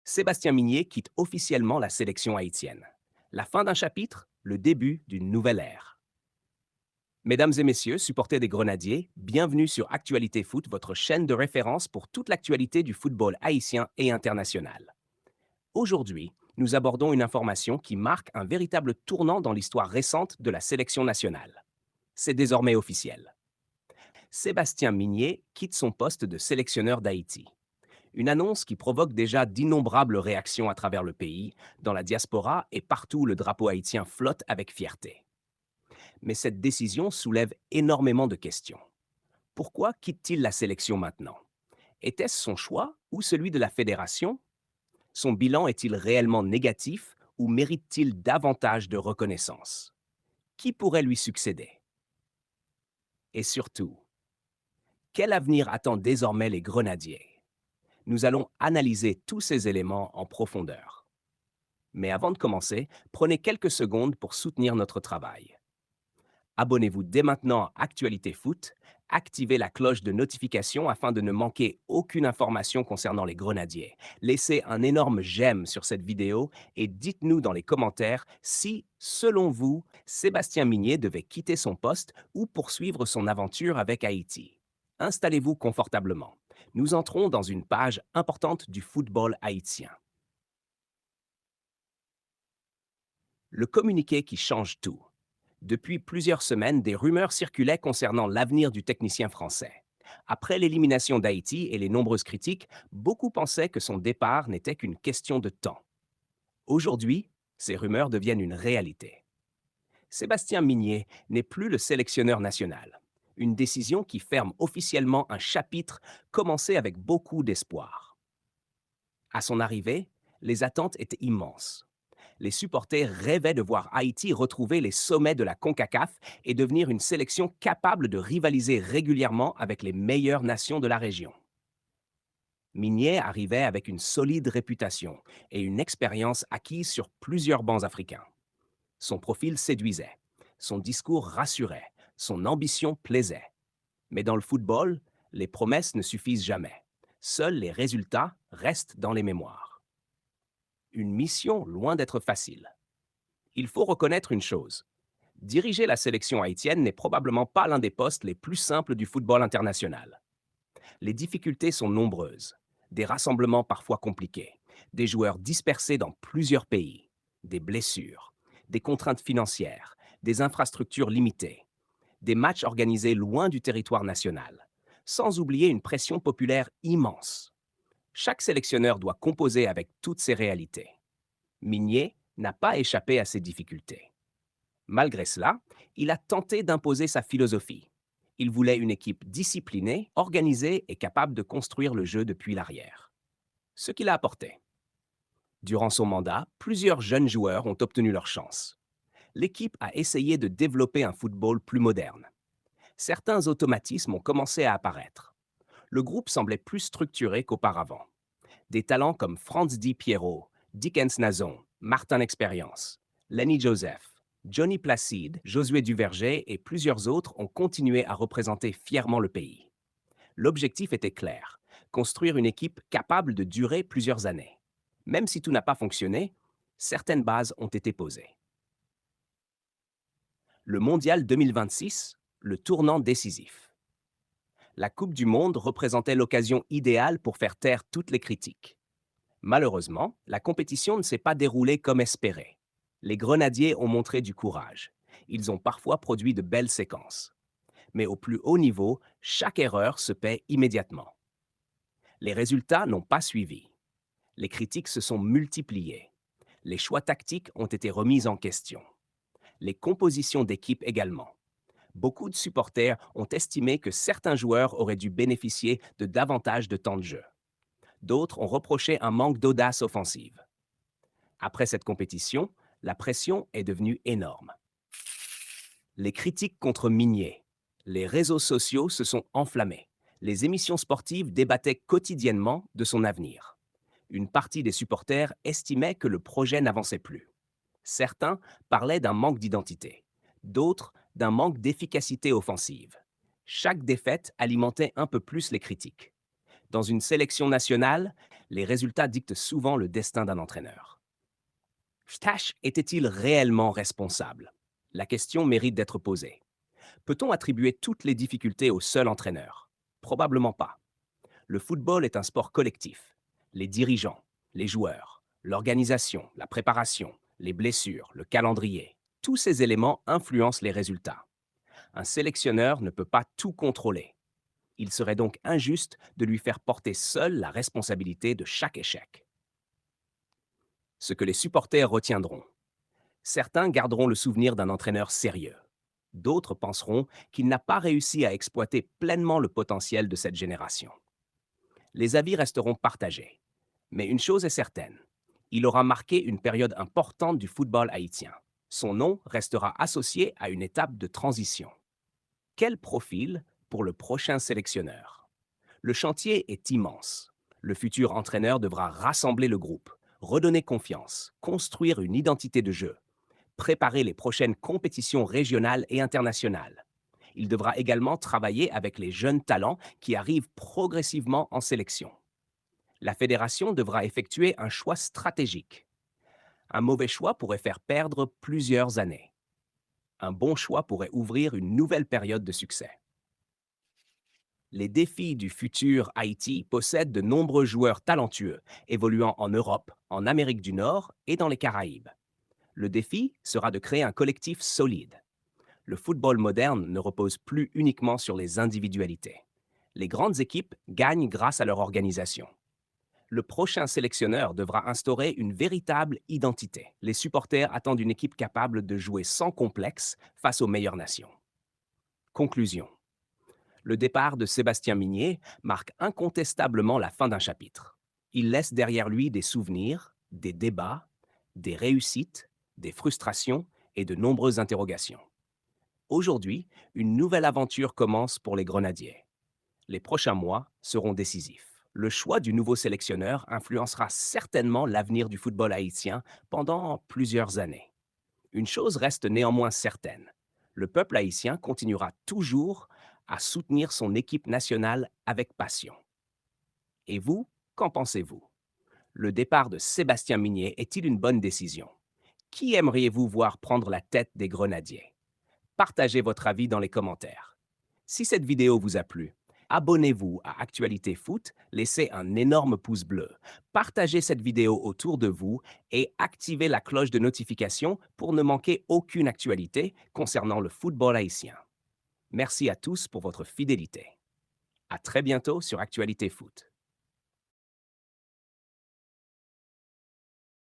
Sébastien Migné quitte officiellement la sélection haïtienne. La fin d'un chapitre, le début d'une nouvelle ère. Mesdames et messieurs, supporters des Grenadiers, bienvenue sur Actualité Foot, votre chaîne de référence pour toute l'actualité du football haïtien et international. Aujourd'hui, nous abordons une information qui marque un véritable tournant dans l'histoire récente de la sélection nationale. C'est désormais officiel. Sébastien Migné quitte son poste de sélectionneur d'Haïti. Une annonce qui provoque déjà d'innombrables réactions à travers le pays, dans la diaspora et partout où le drapeau haïtien flotte avec fierté. Mais cette décision soulève énormément de questions. Pourquoi quitte-t-il la sélection maintenant? Était-ce son choix ou celui de la fédération? Son bilan est-il réellement négatif ou mérite-t-il davantage de reconnaissance? Qui pourrait lui succéder? Et surtout, quel avenir attend désormais les Grenadiers? Nous allons analyser tous ces éléments en profondeur. Mais avant de commencer, prenez quelques secondes pour soutenir notre travail. Abonnez-vous dès maintenant à Actualité Foot, activez la cloche de notification afin de ne manquer aucune information concernant les Grenadiers. Laissez un énorme j'aime sur cette vidéo et dites-nous dans les commentaires si, selon vous, Sébastien Migné devait quitter son poste ou poursuivre son aventure avec Haïti. Installez-vous confortablement. Nous entrons dans une page importante du football haïtien. Le communiqué qui change tout. Depuis plusieurs semaines, des rumeurs circulaient concernant l'avenir du technicien français. Après l'élimination d'Haïti et les nombreuses critiques, beaucoup pensaient que son départ n'était qu'une question de temps. Aujourd'hui, ces rumeurs deviennent une réalité. Sébastien Migné n'est plus le sélectionneur national. Une décision qui ferme officiellement un chapitre commencé avec beaucoup d'espoir. À son arrivée, les attentes étaient immenses. Les supporters rêvaient de voir Haïti retrouver les sommets de la CONCACAF et devenir une sélection capable de rivaliser régulièrement avec les meilleures nations de la région. Migné arrivait avec une solide réputation et une expérience acquise sur plusieurs bancs africains. Son profil séduisait, son discours rassurait, son ambition plaisait. Mais dans le football, les promesses ne suffisent jamais. Seuls les résultats restent dans les mémoires. Une mission loin d'être facile. Il faut reconnaître une chose. Diriger la sélection haïtienne n'est probablement pas l'un des postes les plus simples du football international. Les difficultés sont nombreuses. Des rassemblements parfois compliqués, des joueurs dispersés dans plusieurs pays, des blessures, des contraintes financières, des infrastructures limitées, des matchs organisés loin du territoire national, sans oublier une pression populaire immense. Chaque sélectionneur doit composer avec toutes ces réalités. Migné n'a pas échappé à ces difficultés. Malgré cela, il a tenté d'imposer sa philosophie. Il voulait une équipe disciplinée, organisée et capable de construire le jeu depuis l'arrière. Ce qu'il a apporté. Durant son mandat, plusieurs jeunes joueurs ont obtenu leur chance. L'équipe a essayé de développer un football plus moderne. Certains automatismes ont commencé à apparaître. Le groupe semblait plus structuré qu'auparavant. Des talents comme Franz Di Piero, Dickens Nazon, Martin Expérience, Lenny Joseph, Johnny Placide, Josué Duverger et plusieurs autres ont continué à représenter fièrement le pays. L'objectif était clair, construire une équipe capable de durer plusieurs années. Même si tout n'a pas fonctionné, certaines bases ont été posées. Le Mondial 2026, le tournant décisif. La Coupe du Monde représentait l'occasion idéale pour faire taire toutes les critiques. Malheureusement, la compétition ne s'est pas déroulée comme espéré. Les Grenadiers ont montré du courage. Ils ont parfois produit de belles séquences. Mais au plus haut niveau, chaque erreur se paie immédiatement. Les résultats n'ont pas suivi. Les critiques se sont multipliées. Les choix tactiques ont été remis en question. Les compositions d'équipe également. Beaucoup de supporters ont estimé que certains joueurs auraient dû bénéficier de davantage de temps de jeu. D'autres ont reproché un manque d'audace offensive. Après cette compétition, la pression est devenue énorme. Les critiques contre Migné. Les réseaux sociaux se sont enflammés. Les émissions sportives débattaient quotidiennement de son avenir. Une partie des supporters estimait que le projet n'avançait plus. Certains parlaient d'un manque d'identité, d'autres d'un manque d'efficacité offensive. Chaque défaite alimentait un peu plus les critiques. Dans une sélection nationale, Les résultats dictent souvent le destin d'un entraîneur. Stache était-il réellement responsable? La question mérite d'être posée. Peut-on attribuer toutes les difficultés au seul entraîneur? Probablement pas. Le football est un sport collectif. Les dirigeants, les joueurs, l'organisation, la préparation, les blessures, le calendrier, tous ces éléments influencent les résultats. Un sélectionneur ne peut pas tout contrôler. Il serait donc injuste de lui faire porter seul la responsabilité de chaque échec. Ce que les supporters retiendront. Certains garderont le souvenir d'un entraîneur sérieux. D'autres penseront qu'il n'a pas réussi à exploiter pleinement le potentiel de cette génération. Les avis resteront partagés. Mais une chose est certaine, il aura marqué une période importante du football haïtien. Son nom restera associé à une étape de transition. Quel profil pour le prochain sélectionneur? Le chantier est immense. Le futur entraîneur devra rassembler le groupe, redonner confiance, construire une identité de jeu, préparer les prochaines compétitions régionales et internationales. Il devra également travailler avec les jeunes talents qui arrivent progressivement en sélection. La fédération devra effectuer un choix stratégique. Un mauvais choix pourrait faire perdre plusieurs années. Un bon choix pourrait ouvrir une nouvelle période de succès. Les défis du futur Haïti possèdent de nombreux joueurs talentueux, évoluant en Europe, en Amérique du Nord et dans les Caraïbes. Le défi sera de créer un collectif solide. Le football moderne ne repose plus uniquement sur les individualités. Les grandes équipes gagnent grâce à leur organisation. Le prochain sélectionneur devra instaurer une véritable identité. Les supporters attendent une équipe capable de jouer sans complexe face aux meilleures nations. Conclusion. Le départ de Sébastien Migné marque incontestablement la fin d'un chapitre. Il laisse derrière lui des souvenirs, des débats, des réussites, des frustrations et de nombreuses interrogations. Aujourd'hui, une nouvelle aventure commence pour les Grenadiers. Les prochains mois seront décisifs. Le choix du nouveau sélectionneur influencera certainement l'avenir du football haïtien pendant plusieurs années. Une chose reste néanmoins certaine. Le peuple haïtien continuera toujours à soutenir son équipe nationale avec passion. Et vous, qu'en pensez-vous? Le départ de Sébastien Migné est-il une bonne décision? Qui aimeriez-vous voir prendre la tête des Grenadiers? Partagez votre avis dans les commentaires. Si cette vidéo vous a plu, abonnez-vous à Actualité Foot, laissez un énorme pouce bleu, partagez cette vidéo autour de vous et activez la cloche de notification pour ne manquer aucune actualité concernant le football haïtien. Merci à tous pour votre fidélité. À très bientôt sur Actualité Foot.